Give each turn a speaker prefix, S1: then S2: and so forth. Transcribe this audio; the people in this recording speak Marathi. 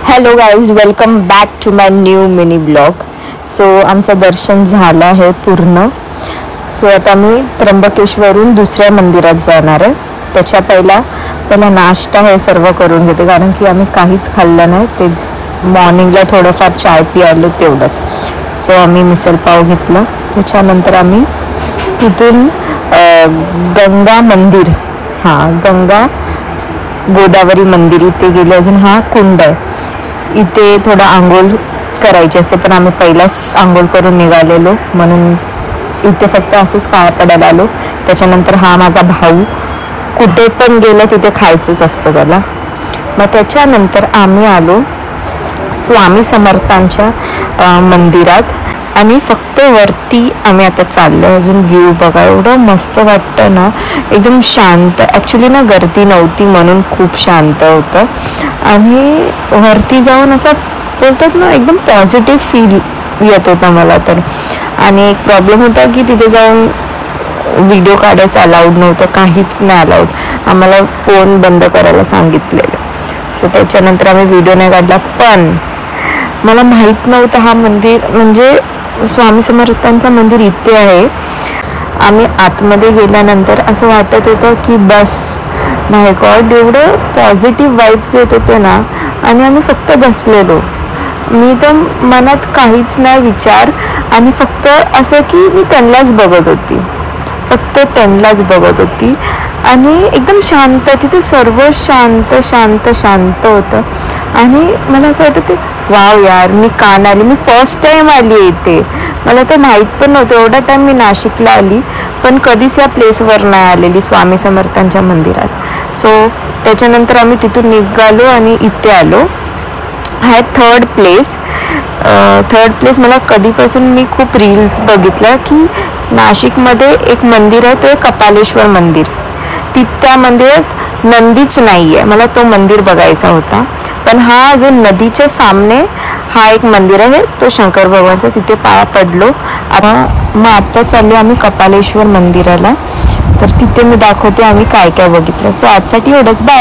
S1: Hello guys, welcome back to my new mini blog. So आमचं दर्शन झालं आहे पूर्ण. सो आता मी त्र्यंबकेश्वरून दुसऱ्या मंदिरात जाणार आहे. त्याच्या पहिला नाश्ता हे सर्व करून घेते, कारण की आम्ही काहीच खाल्लं नाही. ते मॉर्निंगला थोडंफार चाय पियालो तेवढंच. सो आम्ही मिसल पाव घेतला. त्याच्यानंतर आम्ही तिथून गंगा मंदिर, गंगा गोदावरी मंदिर इथे गेलो. अजून हा कुंड आहे, इथे थोडं आंघोळ करायची असते, पण आम्ही पहिलाच आंघोळ करून निघालेलो म्हणून इथे फक्त असंच पाया पडायला आलो. त्याच्यानंतर हा माझा भाऊ कुठे पण गेलं तिथे खायचंच असतं त्याला. मग त्याच्यानंतर आम्ही आलो स्वामी समर्थांच्या मंदिरात आणि फक्त वरती आम्ही आता चाललो. अजून व्ह्यू बघा, एवढं मस्त वाटतं ना, एकदम शांत. ॲक्च्युली ना गर्दी नव्हती म्हणून खूप शांत होतं. आणि वरती जाऊन असं बोलतात ना, एकदम पॉझिटिव्ह फील येत होता मला तर. आणि एक प्रॉब्लेम होता की तिथे जाऊन व्हिडिओ काढायचं अलाउड नव्हतं, काहीच नाही अलाउड. आम्हाला फोन बंद करायला सांगितलेलं. सो त्याच्यानंतर आम्ही व्हिडिओ नाही काढला. पण मला माहीत नव्हतं हा मंदिर म्हणजे स्वामी समर्थांचं मंदिर इथे आहे. आम्ही आतमध्ये गेल्यानंतर असं वाटत होतं की बस माय गॉड, एवढं पॉझिटिव्ह वाईब्स येत होते ना. आणि आम्ही फक्त बसलेलो. मी तर मनात काहीच नाही विचार, आणि फक्त असं की मी त्यांनाच बघत होती, फक्त त्यांनाच बघत होती. आणि एकदम शांत, तिथे सर्व शांत शांत शांत होतं. आणि मला असं वाटतं, वाव यार, मी का नाही आली. मी फर्स्ट टाईम आली इथे, मला तर माहीत पण नव्हतं. एवढा टाईम मी नाशिकला आली पण कधीच या प्लेसवर नाही आलेली, स्वामी समर्थांच्या मंदिरात. सो त्याच्यानंतर आम्ही तिथून निघालो आणि इथे आलो. हा थर्ड प्लेस मला कधीपासून मी खूप रील्स बघितलं की नाशिकमध्ये एक मंदिर आहे, ते कपालेश्वर मंदिर. त्या मंदिरात नंदीच नाही आहे. मला तो मंदिर बघायचा होता. पण हा जो नदीच्या सामने हा एक मंदिर आहे, तो शंकर भगवानचा. तिथे पाया पडलो. आता चाललो आम्ही कपालेश्वर मंदिराला. तर तिथे मी दाखवते आम्ही काय काय बघितलं. सो आजसाठी एवढंच. बाय.